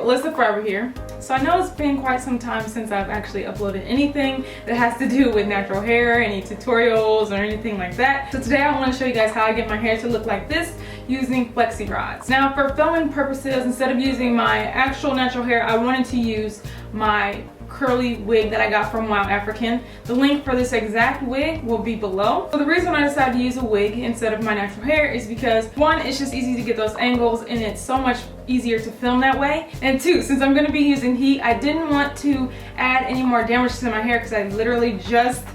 Alyssa Forever here. So I know it's been quite some time since I've actually uploaded anything that has to do with natural hair, any tutorials or anything like that. So today I want to show you guys how I get my hair to look like this using Flexirods. Now for filming purposes, instead of using my actual natural hair, I wanted to use my curly wig that I got from WowAfrican. The link for this exact wig will be below. So the reason I decided to use a wig instead of my natural hair is because one, it's just easy to get those angles and it's so much easier to film that way. And two, since I'm going to be using heat, I didn't want to add any more damage to my hair because I literally just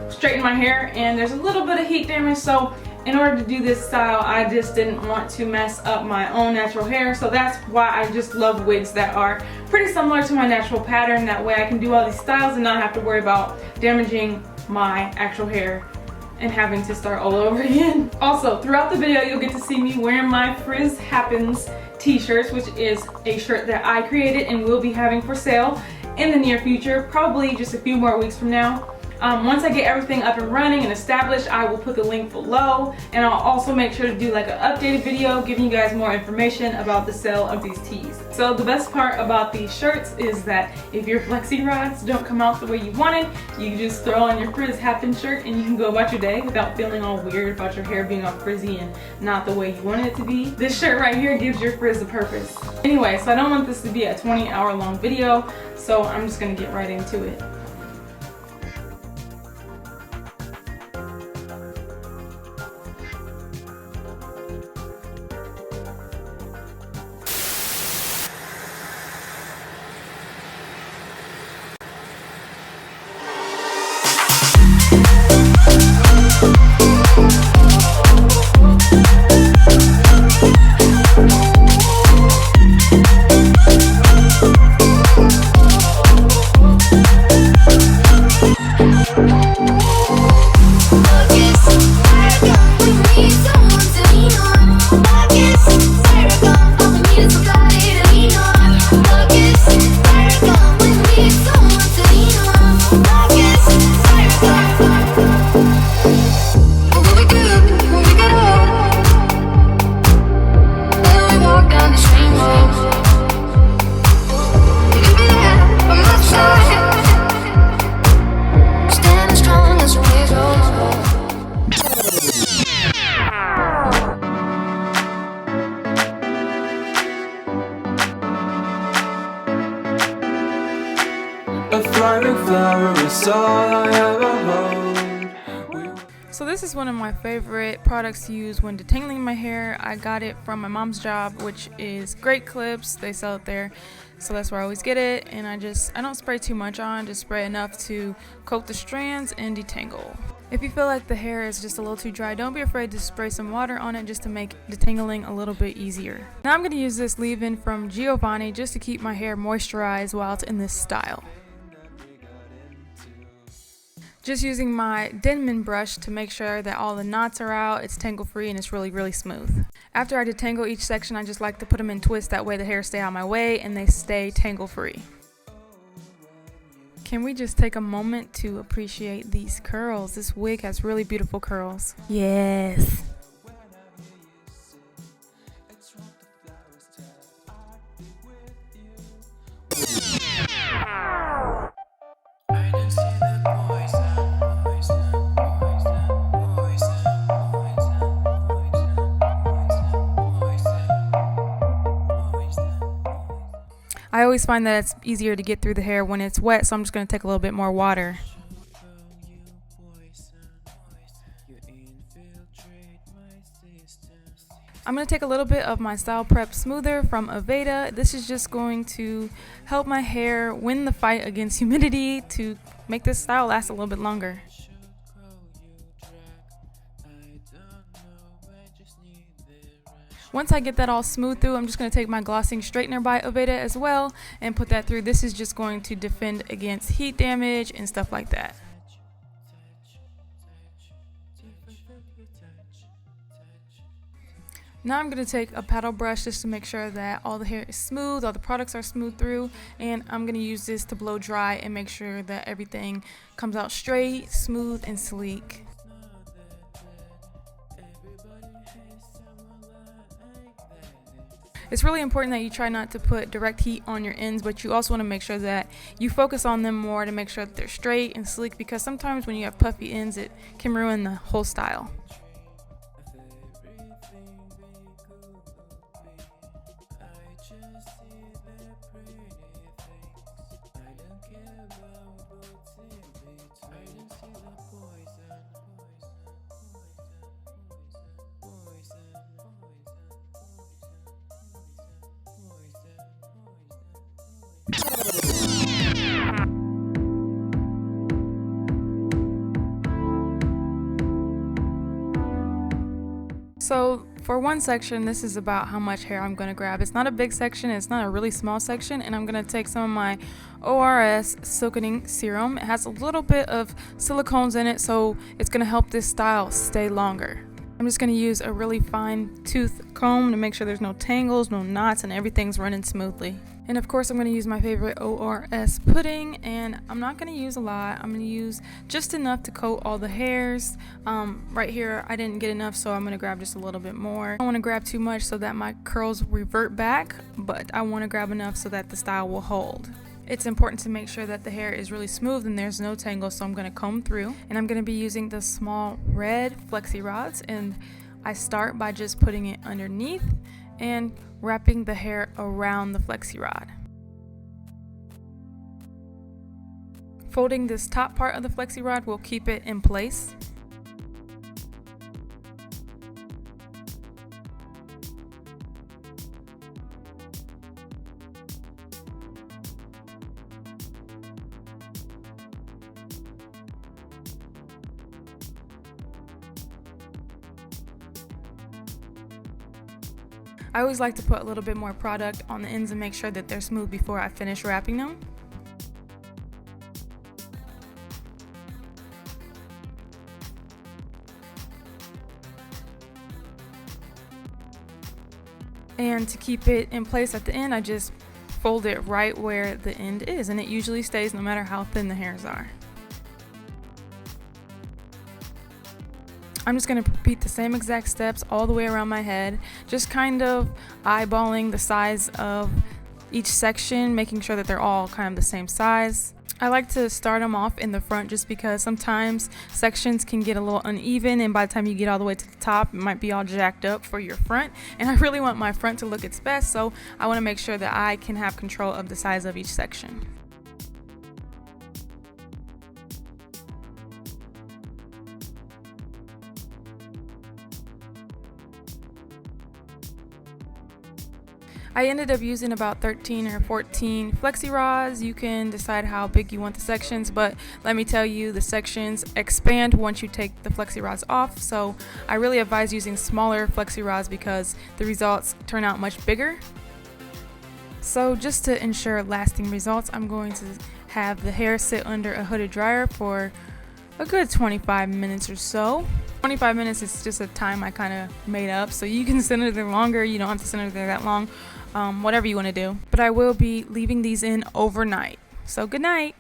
straightened my hair and there's a little bit of heat damage. So in order to do this style, I just didn't want to mess up my own natural hair. So that's why I just love wigs that are pretty similar to my natural pattern. That way I can do all these styles and not have to worry about damaging my actual hair and having to start all over again. Also, throughout the video, you'll get to see me wearing my Frizz Happens t-shirts, which is a shirt that I created and will be having for sale in the near future, probably just a few more weeks from now. Once I get everything up and running and established, I will put the link below, and I'll also make sure to do like an updated video giving you guys more information about the sale of these tees. So the best part about these shirts is that if your Flexirods don't come out the way you wanted, you can just throw on your Frizz Happen shirt and you can go about your day without feeling all weird about your hair being all frizzy and not the way you wanted it to be. This shirt right here gives your frizz a purpose. Anyway, so I don't want this to be a 20-hour long video, so I'm just gonna get right into it. So this is one of my favorite products to use when detangling my hair. I got it from my mom's job, which is Great Clips. They sell it there, so that's where I always get it. And I don't spray too much on, just spray enough to coat the strands and detangle. If you feel like the hair is just a little too dry, don't be afraid to spray some water on it just to make detangling a little bit easier. Now I'm going to use this leave-in from Giovanni just to keep my hair moisturized while it's in this style. Just using my Denman brush to make sure that all the knots are out, it's tangle free, and it's really smooth. After I detangle each section, I just like to put them in twists, that way the hair stay out of my way and they stay tangle free. Can we just take a moment to appreciate these curls? This wig has really beautiful curls. Yes. I always find that it's easier to get through the hair when it's wet, so I'm just going to take a little bit more water. I'm going to take a little bit of my Style Prep Smoother from Aveda. This is just going to help my hair win the fight against humidity to make this style last a little bit longer. Once I get that all smooth through, I'm just going to take my Glossing Straightener by Aveda as well and put that through. This is just going to defend against heat damage and stuff like that. Now I'm going to take a paddle brush just to make sure that all the hair is smooth, all the products are smooth through, and I'm going to use this to blow dry and make sure that everything comes out straight, smooth, and sleek. It's really important that you try not to put direct heat on your ends, but you also want to make sure that you focus on them more to make sure that they're straight and sleek, because sometimes when you have puffy ends, it can ruin the whole style. So for one section, this is about how much hair I'm going to grab. It's not a big section, it's not a really small section, and I'm going to take some of my ORS Silkening Serum. It has a little bit of silicones in it, so it's going to help this style stay longer. I'm just going to use a really fine tooth comb to make sure there's no tangles, no knots, and everything's running smoothly. And of course I'm going to use my favorite ORS pudding, and I'm not going to use a lot. I'm going to use just enough to coat all the hairs. Right here I didn't get enough, so I'm going to grab just a little bit more. I don't want to grab too much so that my curls revert back, but I want to grab enough so that the style will hold. It's important to make sure that the hair is really smooth and there's no tangles, so I'm going to comb through. And I'm going to be using the small red Flexirods, and I start by just putting it underneath and wrapping the hair around the Flexirod. Folding this top part of the Flexirod will keep it in place. I always like to put a little bit more product on the ends and make sure that they're smooth before I finish wrapping them. And to keep it in place at the end, I just fold it right where the end is, and it usually stays no matter how thin the hairs are. I'm just going to repeat the same exact steps all the way around my head, just kind of eyeballing the size of each section, making sure that they're all kind of the same size. I like to start them off in the front just because sometimes sections can get a little uneven, and by the time you get all the way to the top, it might be all jacked up for your front, and I really want my front to look its best, so I want to make sure that I can have control of the size of each section. I ended up using about 13 or 14 Flexirods. You can decide how big you want the sections, but let me tell you, the sections expand once you take the Flexirods off, so I really advise using smaller Flexirods because the results turn out much bigger. So just to ensure lasting results, I'm going to have the hair sit under a hooded dryer for a good 25 minutes or so. 25 minutes is just a time I kind of made up, so you can sit under there longer, you don't have to sit under there that long, whatever you want to do. But I will be leaving these in overnight. So good night.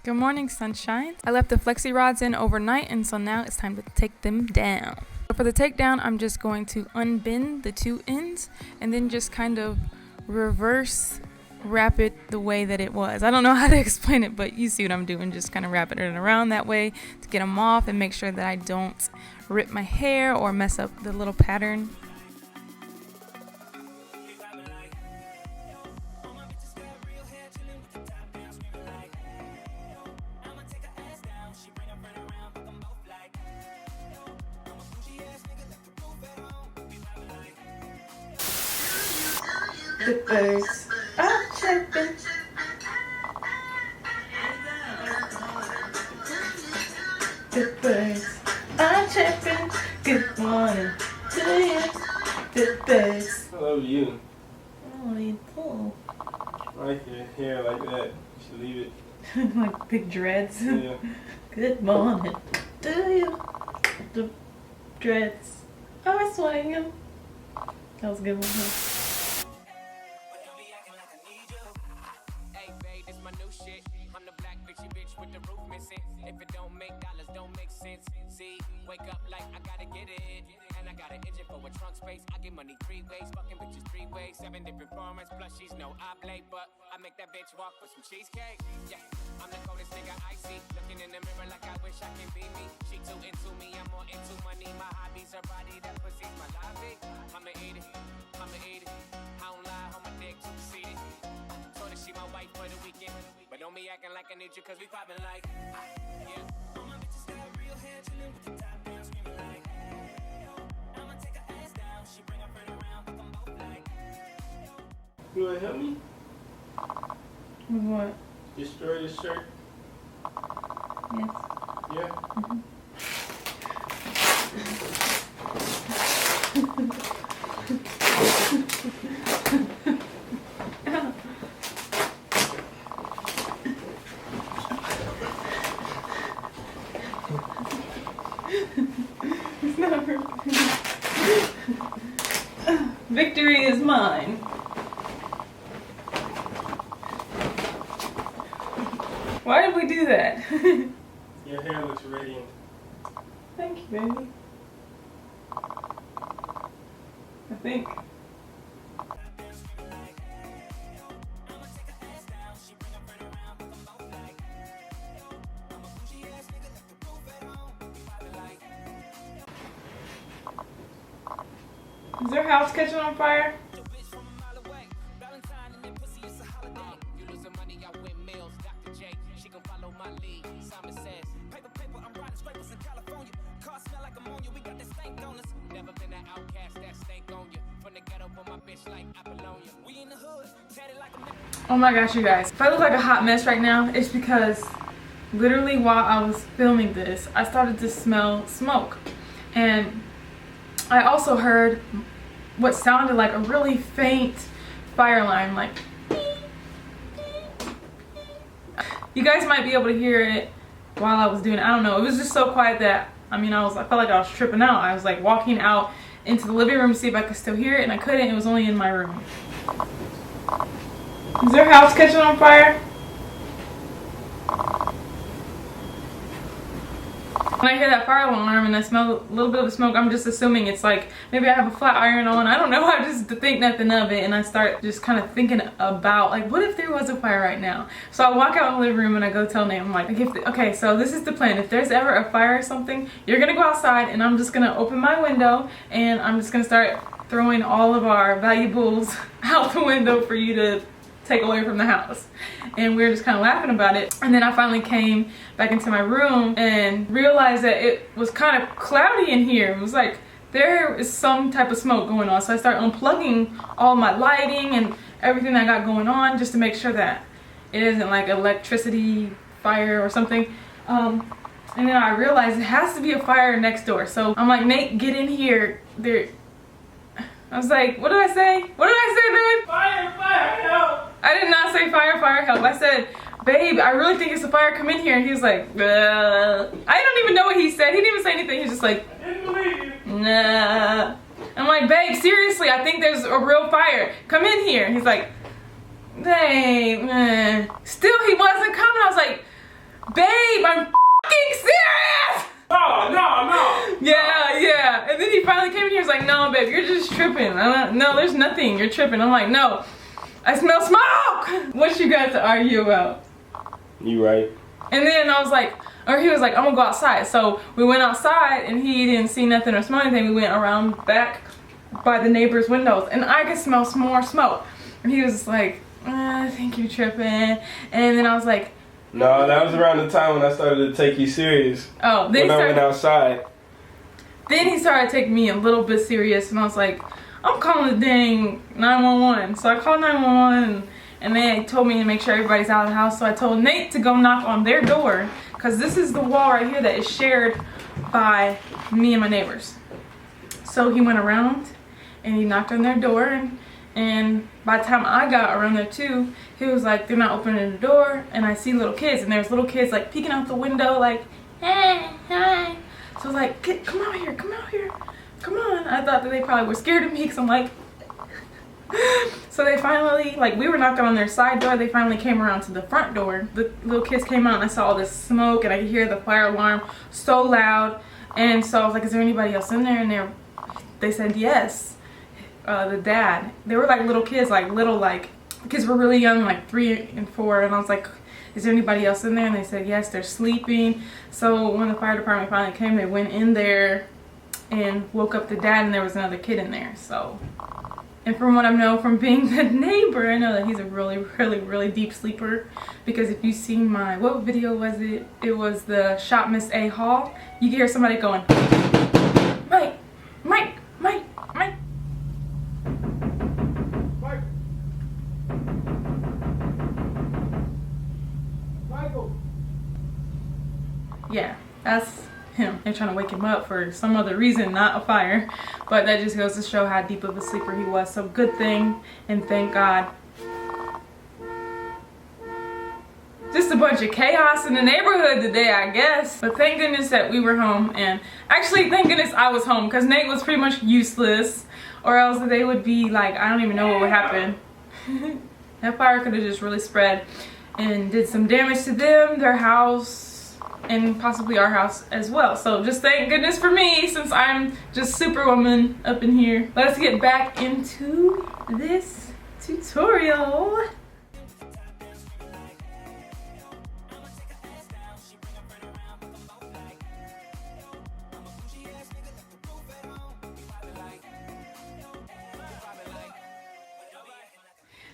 Good morning, sunshine. I left the Flexirods in overnight, and so now it's time to take them down. For the takedown, I'm just going to unbend the two ends and then just kind of reverse wrap it the way that it was. I don't know how to explain it, but you see what I'm doing. Just kind of wrapping it around that way to get them off and make sure that I don't rip my hair or mess up the little pattern. The birds are chirping. The birds are chirping. Good morning to you. The birds. I love you. Oh, you pull. I like your hair like that. You should leave it. Like big dreads. Yeah. Good morning to you. The dreads are swinging. That was a good one. Huh? Wake up like I gotta get it. And I got an engine for a trunk space. I get money 3 ways, fucking bitches 3 ways. 7 different formats, plus she's no oblate. But I make that bitch walk for some cheesecake. Yeah, I'm the coldest nigga I see. Looking in the mirror like I wish I can be me. She too into me, I'm more into money. My hobbies, her body, that pussy's my lobby. I'ma eat it, I'ma eat it. I don't lie, on my dick too conceited. Told her she my wife for the weekend. But don't be acting like I need you, cause we poppin' like, yeah. All my bitches got real hair, chillin' with the top down, screaming like, hey, oh. I'ma take her ass down, she bring her friend around, but I'm both like, hey, oh. You wanna help me? What? Destroy this shirt? Yes. Yeah? Mm-hmm. It's not hurting. Victory is mine. Why did we do that? Your hair looks radiant. Thank you, baby. I think. Is their house catching on fire? Oh my gosh, you guys. If I look like a hot mess right now, it's because literally while I was filming this, I started to smell smoke. And I also heard what sounded like a really faint fire alarm, like you guys might be able to hear it while I was doing it. I don't know. It was just so quiet that I felt like I was tripping out. I was like walking out into the living room to see if I could still hear it, and I couldn't. It was only in my room. Is their house catching on fire? When I hear that fire alarm and I smell a little bit of the smoke, I'm just assuming it's like maybe I have a flat iron on. I don't know. I just think nothing of it, and I start just kind of thinking about like, what if there was a fire right now? So I walk out in the living room and I go tell Nate, I'm like, okay, so this is the plan. If there's ever a fire or something, you're gonna go outside and I'm just gonna open my window and I'm just gonna start throwing all of our valuables out the window for you to take away from the house. And we were just kind of laughing about it. And then I finally came back into my room and realized that it was kind of cloudy in here. It was like there is some type of smoke going on. So I started unplugging all my lighting and everything I got going on just to make sure that it isn't like electricity fire or something. And then I realized it has to be a fire next door. So I'm like, Nate, get in here. I was like, what did I say? What did I say, babe? Fire, fire, help! I did not say fire, fire, help. I said, babe, I really think it's a fire. Come in here. And he was like, I don't even know what he said. He didn't even say anything. He's just like, I didn't believe you. nah. I'm like, babe, seriously, I think there's a real fire. Come in here. He's like, babe, still he wasn't coming. I was like, babe, I'm f***ing serious. No. Yeah. And then he finally came in here. He's like, no, babe, you're just tripping. No, there's nothing. You're tripping. I'm like, no, I smell smoke. What you got to argue about? You right. And then I was like, or he was like, I'm gonna go outside. So we went outside and he didn't see nothing or smell anything. We went around back by the neighbor's windows and I could smell some more smoke. And he was like, I think you're tripping. And then I was like, no, that was around the time when I started to take you serious. Oh, then when I went outside. Then he started taking me a little bit serious, and I was like, I'm calling the dang 911. So I called 911, and they told me to make sure everybody's out of the house. So I told Nate to go knock on their door, because this is the wall right here that is shared by me and my neighbors. So he went around, and he knocked on their door, and by the time I got around there too, he was like, they're not opening the door, and I see little kids, and there's little kids like peeking out the window like, hey, hi. So I was like, come out here, come on. I thought that they probably were scared of me because I'm like, so they finally, like, we were knocking on their side door, they finally came around to the front door. The little kids came out and I saw all this smoke and I could hear the fire alarm so loud. And so I was like, is there anybody else in there? And they said yes. The dad. They were like little kids, like the kids were really young, like 3 and 4. And I was like, is there anybody else in there? And they said yes, they're sleeping. So when the fire department finally came, they went in there and woke up the dad, and there was another kid in there. So, and from what I know from being the neighbor, I know that he's a really deep sleeper, because if you've seen my, what video was it? It was the Shop Ms A haul. You can hear somebody going, Mike, Mike, Mike, Mike. Mike. Michael. Yeah, that's him. They're trying to wake him up for some other reason, not a fire. But that just goes to show how deep of a sleeper he was. So good thing, and thank God. Just a bunch of chaos in the neighborhood today, I guess. But thank goodness that we were home. And actually, thank goodness I was home, because Nate was pretty much useless. Or else they would be like, I don't even know what would happen. That fire could have just really spread and did some damage to them, their house, and possibly our house as well. So just thank goodness for me, since I'm just superwoman up in here. Let's get back into this tutorial.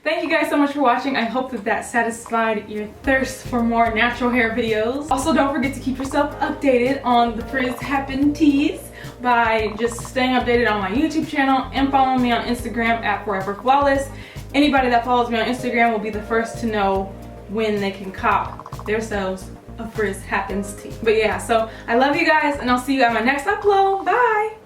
Thank you guys so much for watching. I hope that satisfied your thirst for more natural hair videos. Also, don't forget to keep yourself updated on the Frizz Happen teas by just staying updated on my YouTube channel and following me on Instagram at Forever Flawless. Anybody that follows me on Instagram will be the first to know when they can cop themselves a Frizz Happens tea. But yeah, so I love you guys, and I'll see you at my next upload. Bye!